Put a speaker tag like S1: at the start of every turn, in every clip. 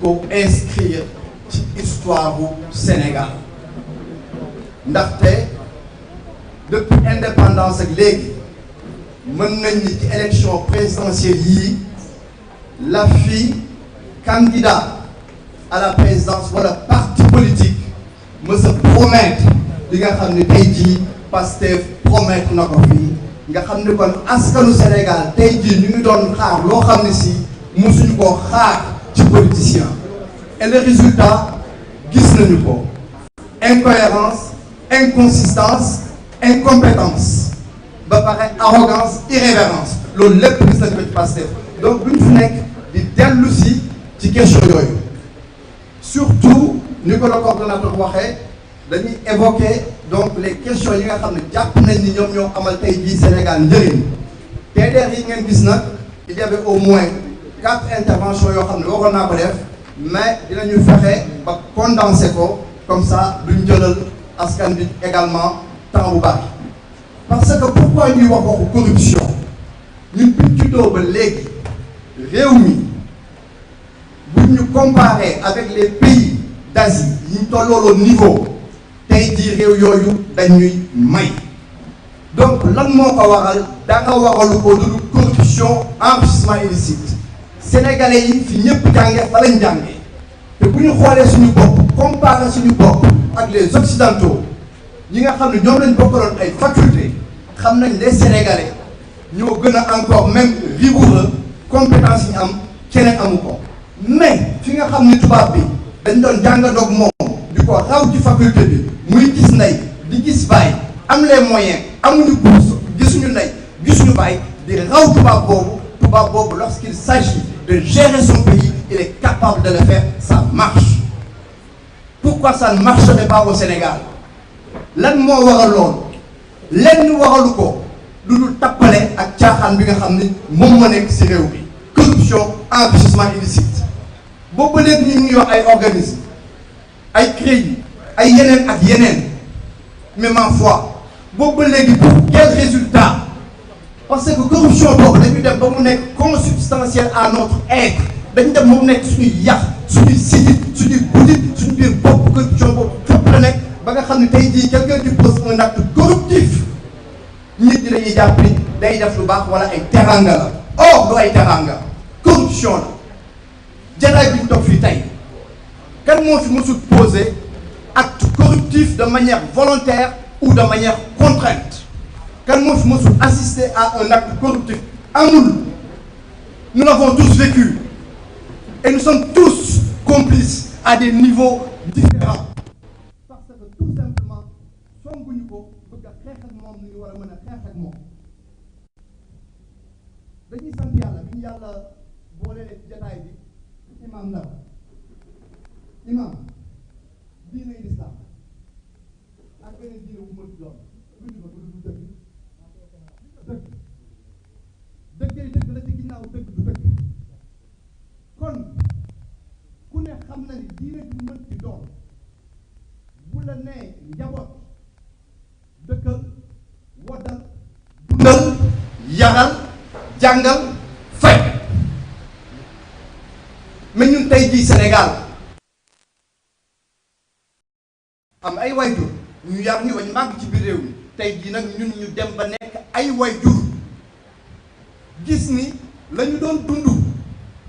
S1: pour inscrire ci histoire bu Sénégal ndaxte depuis indépendance ak léegi mën nañ ni ci élection présidentielle yii la fi candidat à la présidence wala parti politique mës a promettre li nga xam ne tey jii Pastef promettre na ko fii nga xam ne kon askanu Sénégal tey jii ñu ngi doon xaar loo xam ne si mësuñu koo xaar ci politicien et le résultat gis nañu ko incohérence inconsistance incompétence ba pare arrogance irrévérence loolu lépp gis nañu ko ci Pastef donc bu ñu fi nekk di dellu si ci question yooyu surtout ni ko le coordonnateur waxee dañuy évoquer donc les questions yi nga xam ne jàpp nañ ni ñoom ñoo amal tey jii Sénégal njëriñ TDR yi ngeen gis nag il y avait au moins 4 interventions yoo xam ne waroon naa ko def mais dinañu fexe ba condenser ko comme ça duñ jëlal askan bi également temps bu bari parce que pourquoi ñuy wax waxu corruption ñun buñ juddoo ba léegi réew mi buñ ñu comparer avec les pays d'Asie yi ñu tollooloo niveau tey jii réew yooyu dañuy may donc lan moo ko waral danga waralu ko du corruption enrichissement illicite sénégalais yi fi ñëpp jàngee fa lañ jàngee te bu ñu xoolee suñu bopp comparer suñu bopp ak les occidentaux ñi nga xam ne ñoom lañ bokkaloon ay faculté xam nañ les sénégalais ñoo gën a encore même rigoureux compétence yi ñu am keneen amu ko mais fi nga xam ne tubaab bi dañ doon jàngandoog moom di ko raw ci faculté bi muy gis ndey di gis baay am les moyens amuñu bourse gisuñu ndey gisuñu baay di raw tubaab boobu lorsqu'il s'agit de gérer son pays il est capable de le faire ça marche pourquoi ça ne marcherait pas au Sénégal lan moo waral loolu lenn waralu ko lu dul tappale ak caaxaan bi nga xam ni moom moo nekk ci réew bi corruption enrichissement illicite boobu ba léegi ñu ngi wax ay organisme ay crédit ay yeneen ak yeneen mais ma foi boobu ba léegi pour quel résultat parce que corruption boobu dañu dem ba mu nekk consubstantiel à notre être dañu dem ba mu nekk suñuy yàq suñuy sidit suñuy budit suñu biir bopp corruption boobu fépp la nekk ba nga xam ne tey jii quelqu'un qui pose un acte corruptif nit ñi dañuy jàpp ni day def lu baax wala ay teranga la or du ay teranga corruption la jataay bi ñu toog fii tey kan moo fi mësul poser acte corruptif de manière volontaire ou de manière contrainte kan moo fi mësul assister à un acte corruptif amul nous l'avons tous vécu et nous sommes tous complices à des niveaux différents parce que tout simplement songuñu ko bëgg a xeex ak moom ni ñu war a mën a xeex ak moom dañuy sant yàlla bi ñu yàlla boole leen jataay bi imam la imam diine l'islam ak beneen diine bu mën doon lu ñu ko du dëgg dëggee dëgg la ci ginnaaw dëgg du dëgg kon ku ne xam na ni diine du mën ci doon bu la nee njaboot dëkkal woddal dundal yaral jàngal fay mais ñun tey jii Sénégal am ay wayjur ñu yar ñu bañ màgg ci biir réew mi tey jii nag ñun ñu dem ba nekk ay wayjur gis ni la ñu doon dund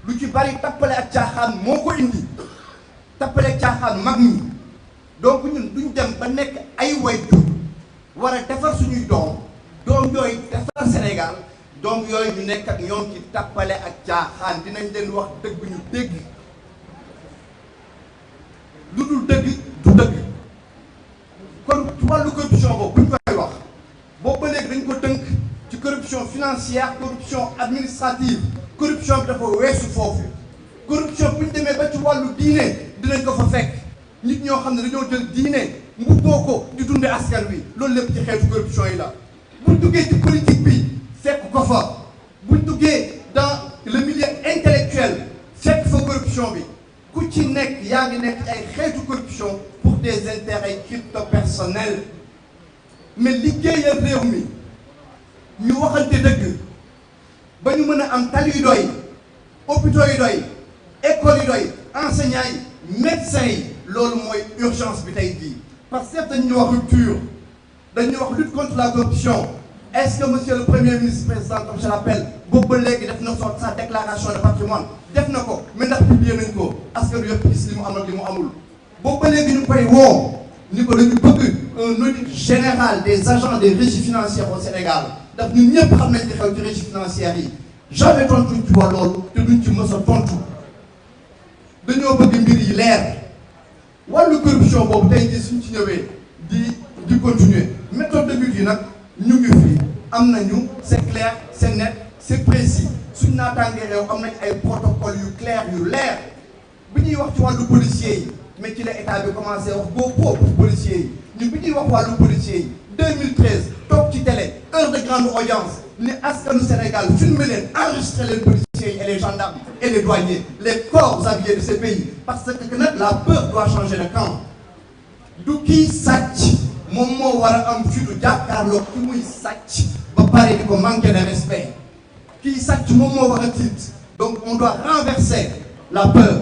S1: lu ci bari tappale ak caaxaan moo ko indi tappale ak caaxaan mag ñi donc ñun duñ dem ba nekk ay wayjur war a defar suñuy doom yooyu defar Sénégal doom yooyu ñu nekk ak ñoom ci tappale ak caaxaan dinañ leen wax dëgg ñu dégg lu dul dëgg du dëgg kon ci wàllu corruption boobu bu ñu koy wax boobu ba léegi dañ ko tënk ci corruption financière corruption administrative corruption bi dafa weesu foofu corruption bu ñu demee ba ci wàllu diine dinañ ko fa fekk nit ñoo xam ne dañoo jël diine mbubboo ko di dundee askan wi loolu lépp ci xeetu corruption yi la buñ duggee ci politique bi fekk ko fa buñ duggee dans le milieu intellectuel fekk fa corruption bi ku ci nekk yaa ngi nekk ay xeetu corruption pour des intérêts crypto-personnels mais liggéeyal réew mi ñu waxante dëgg ba ñu mën a am tali yu doy hôpitaux yu doy école yu doy enseignants yi médecins yi loolu mooy urgence bi tey jii parce que dañuy wax rupture dañuy wax lutte contre la corruption est-ce que monsieur le premier ministre président comme je l'appelle boobu ba léegi def na sa déclaration de patrimoine def na ko mais ndax publier nañ ko askan wi yëpp gis li mu am ak li mu amul boobu ba léegi ñu koy woo ni ko dañu bëgg un audit général des agents des régies financières au Sénégal ndax ñun ñëpp xam nañ li xew ci régies financières yi jamais tontu ci wax loolu te duñ ci mës a tontu dañoo bëgg mbir yi leer wàllu corruption boobu tey jii suñ ci ñëwee di continuer méthode de lutte yi nag ñu ngi fi am nañu c'est clair c'est net c'est précis suñ naataangee réew am nañ ay protocole yu clair yu leer bi ñuy wax ci wàllu policiers yi mais ci la état bi commencé wax boobu policiers yi ñun bi ñuy wax wàllu policiers yi 2013 toog ci télé heure de grande audience ni askanu Sénégal filmer leen enregistrer les policiers et les gendarmes et les douaniers les corps habillés de ces pays parce que nag la peur doit changer de camp du kii sàcc moom moo war a am fi du jàkkaarloo ki muy sàcc ba pare di ko manquer de respect kii sàcc moom moo war a tiit donc on doit renverser la peur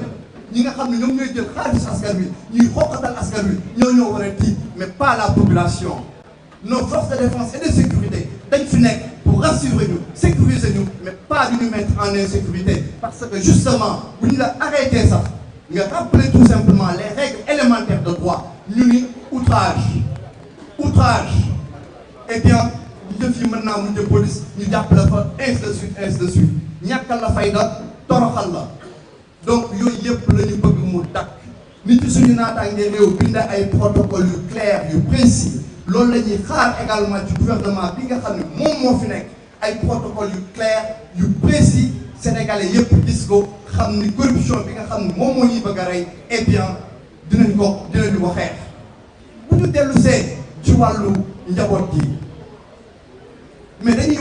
S1: ñi nga xam ne ñoom ñooy jël xaalis askan wi ñuy xoqatal askan wi ñoo war a tiit mais pas la population nos forces de défense et de sécurité dañ fi nekk pour rassurer ñu sécuriser ñu mais pas de nous mettre en insécurité parce que justement bu ñu la arrêté sax nga rappeler tout simplement les règles élémentaires de droit ñu ni outrage eh bien njëf yi mën naa mujj police ñu jàpp la fa ainsi de suite ñàkkal la fayda toroxal la donc yooyu yëpp la ñu bëgg mu dakk nit ci suñu naataangee réew bind ay protocole yu clair yu précis loolu la ñuy xaar également ci gouvernement bi nga xam ne moom moo fi nekk ay protocole yu clair yu précis sénégalais yëpp gis ko xam ni corruption bi nga xam ne moom moo ñuy bëgg a rey eh bien dinañu ko xeex bu ñu dellusee ci wàllu njaboot gi mais dañuy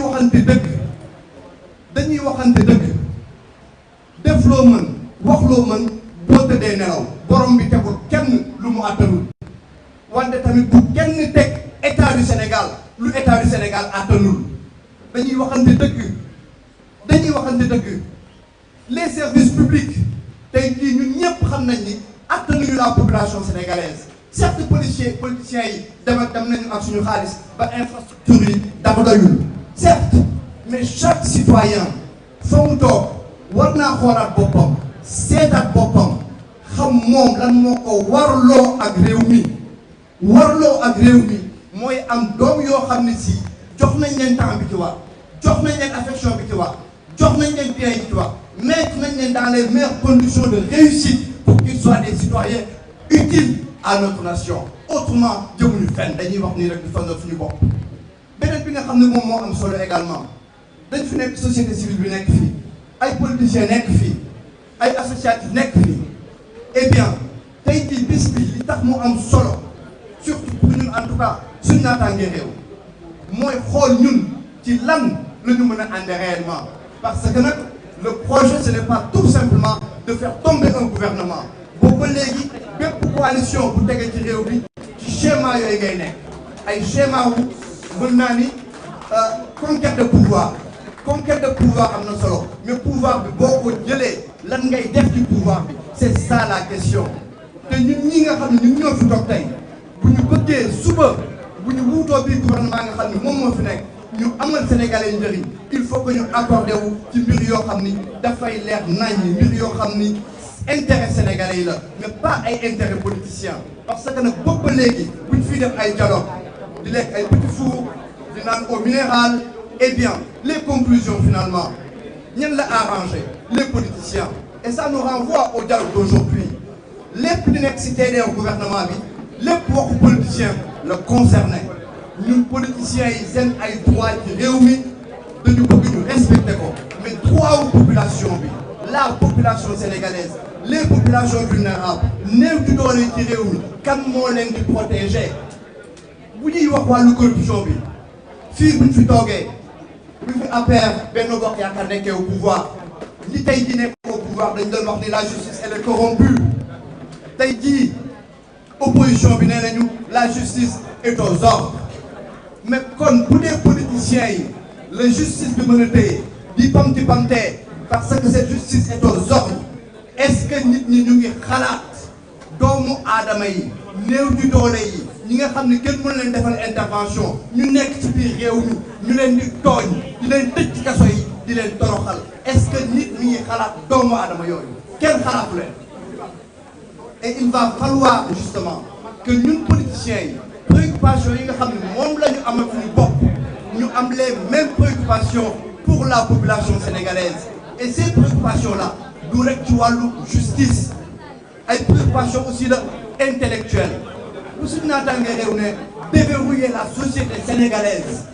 S1: waxante dëgg def loo mën wax loo mën boo tëddee nelaw borom bi tegul kenn lu mu àttanul wante tamit bu kenn teg état du Sénégal lu état du Sénégal àttanul dañuy waxante dëgg les services publics tey jii ñun ñëpp xam nañ ni àttanuñu la population sénégalaise certes politiciens yi dem nañu ak suñu xaalis ba infrastructure yi dafa doyul certes mais chaque citoyen fa mu toog war naa xoolaat boppam seetaat boppam xam moom lan moo ko warloo ak réew mi mooy am doom yoo xam ne si jox nañ leen temps bi ci wax jox nañ leen affection bi ci wax jox nañ leen bien bi ci wax mettre nañ leen dans les meilleures conditions de réussite pour qu'ils soient des citoyens utiles à notre nation autrement jëmuñu fenn dañuy wax nii rek di fannal suñu bopp beneen bi nga xam ne moom moo am solo également dañ fi nekk société civile bi nekk fii ay politiciens nekk fii ay associatifs nekk fii eh bien tey jii bis bi li tax mu am solo surtout pour ñun en tout cas suñu naataangee réew mooy xool ñun ci lan la ñu mën a ànd réellement parce que nag le projet ce n'est pas tout simplement de faire tomber un gouvernement boobu ba léegi bépp coalition bu tegee ci réew bi ci schéma yooyu ngay nekk ay schéma wu mën naa ni conquête de pouvoir am na solo mais pouvoir bi boo ko jëlee lan ngay def ci pouvoir bi c'est ça la question te ñun ñi nga xam ne ñun ñoo fi toog tey bu ñu bëggee suba bu ñu wuutoo bii gouvernement nga xam ne moom moo fi nekk ñu amal sénégalais njëriñ il faut que ñu accordé wu ci mbir yoo xam ni dafay leer naññ mbir yoo xam ni intérêt sénégalais yi la mais pas ay intérêt politicien parce que nag boobu ba léegi bu ñu fiy def ay dialogue di lekk ay petits fours di naan eau minérale eh bien les conclusions finalement ñan la arrangé les politiciens et ça nous renvoie au dialogue d'aujourd'hui lépp li nekk ci TDR gouvernement bi lépp waxu politicien la concerné ñun politiciens yi seen ay droit ci réew mi dañu bëgg ñu respecté ko mais droit wu population bi la population sénégalaise les populations vulnérables néew ci doole ci réew mi kan moo leen di protéger bu ñuy wax wàllu corruption bi fii buñ fi toogee bu fi APR Benno Bokk Yaakaar nekkee au pouvoir ñi tey ji nekk au pouvoir dañ doon wax ni la justice elle est corrompue tey jii opposition bi nee nañu la justice est aux ordres mais kon bu dee politiciens yi la justice bi mën a téye di pamti pamtee parce que cette justice est aux ordres est-ce que nit ñi ñu ngi xalaat doomu aadama yi néew di doole yi ñi nga xam ne kenn mën leen defal intervention ñu nekk ci biir réew mi ñu leen di tooñ di leen tëj ci kaso yi di leen toroxal est-ce que nit ñi ngi xalaat doomu aadama yooyu kenn xalaatu leen. Et il va falloir justement que ñun politiciens yi préoccupations yi nga xam ne moom la ñu amal suñu bopp ñu am les mêmes préoccupations pour la population sénégalaise et ces préoccupations là du rek ci wàllu justice ay préoccupations aussi la intellectuelles bu suñu naataangee réew ne déverrouiller la société sénégalaise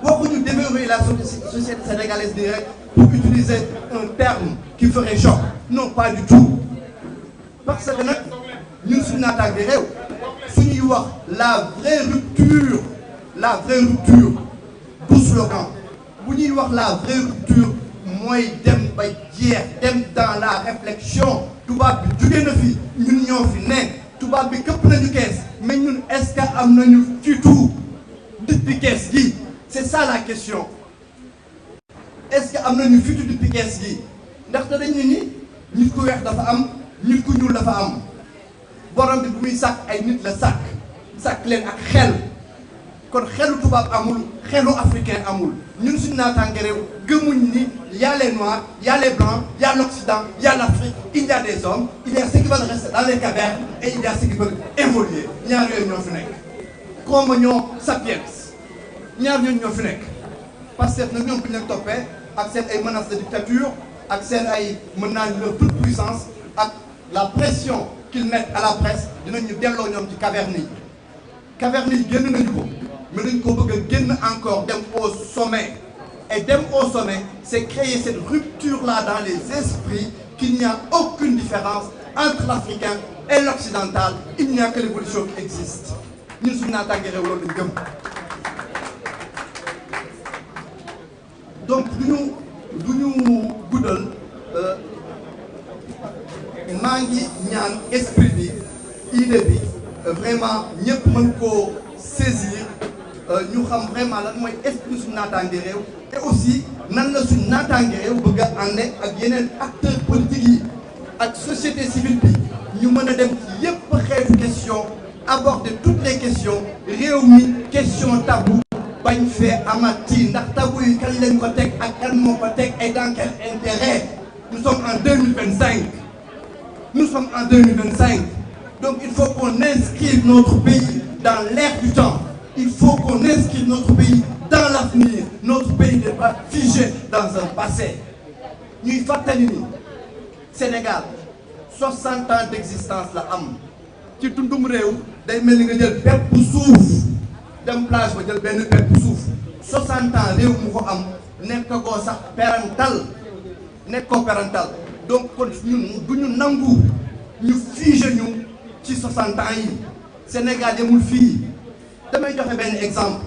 S1: waxuñu déverrouiller la société sénégalaise nii rek pour utiliser un terme qui ferait choc non pas du tout parce que nag ñun suñu naataangee réew suñuy wax la vraie rupture du slogan bu ñuy wax la vraie rupture mooy dem ba jeex dem dans la réflexion tubaab bi jugee na fi ñun ñoo fi ne tubaab bi këpp nañu kees mais ñun est-ce que am nañu fitu depuis kees gi c'est ça la question est-ce que am nañu fitu depuis kees gi ndaxte dañ ne ni nit ku weex dafa am nit ku ñuul dafa am borom bi bu muy sàkk ay nit la sàkk leen ak xel kon xelu tubaab amul xelu africain amul ñun suñu naataange réew gëmuñ ni y a les noirs y a les blancs y a l'Occident y a l'Afrique il y a des hommes il y a ceux qui veulent rester dans les cavernes et il y a ceux qui veulent évoluer ñaar yooyu ñoo fi nekk Cro-Magnon sapiens ñaar ñooñu ñoo fi nekk parce que nag ñoom bu ñu leen toppee ak seen ay menaces de dictature ak seen ay mën naa leur toute puissance ak la pression qu'ils mettent à la presse dinañu delloo ñoom ci caverne yi génn nañu ko mais dañ ko bëgg a génn encore dem au sommet et dem au sommet c'est créer cette rupture là dans les esprits qu'il n'y a aucune différence entre l'africain et l'occidental il n'y a que l'évolution qui existe ñun suñu naataange réew loolu lañ gëm donc du ñu guddal maa ngi ñaan esprit bi idée bi vraiment ñëpp mën koo saisir ñu xam vraiment lan mooy esprit suñu naataange réew et aussi nan la suñu naataange réew bëgg a ànde ak yeneen acteurs politiques yi ak société civile bi ñu mën a dem ci yëpp xeetu question aborder toutes les questions réew mi question tabou bañ fee amati ndax tabou yi kan lañ ko teg ak kan moo ko teg et dans quel intérêt nous sommes en 2025 donc il faut qu'on inscrive notre pays dans l'air du temps il faut qu'on inscrive notre pays dans l'avenir notre pays n'est pas figé dans un passé ñuy fàttali ni Sénégal 60 ans d'existence la am ci dundum réew day mel ni nga jël pepp suuf dem plage ba jël benn pepp suuf 60 ans réew mu ko am nekk koo sax parental donc kon ñun du ñu nangu ñu figé ñu ci 60 ans yi Sénégal yemul fii damay joxe benn exemple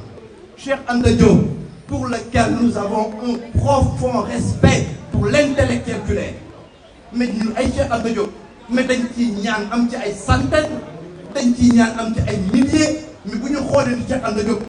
S1: Cheikh Anta Diop pour lequel nous avons un profond respect pour l'intellectuel mais ñun ay Cheikh Anta Diop mais dañ ci ñaan am ci ay centaines dañ ci ñaan am ci ay milliers mais bu ñu xoolee di Cheikh Anta Diop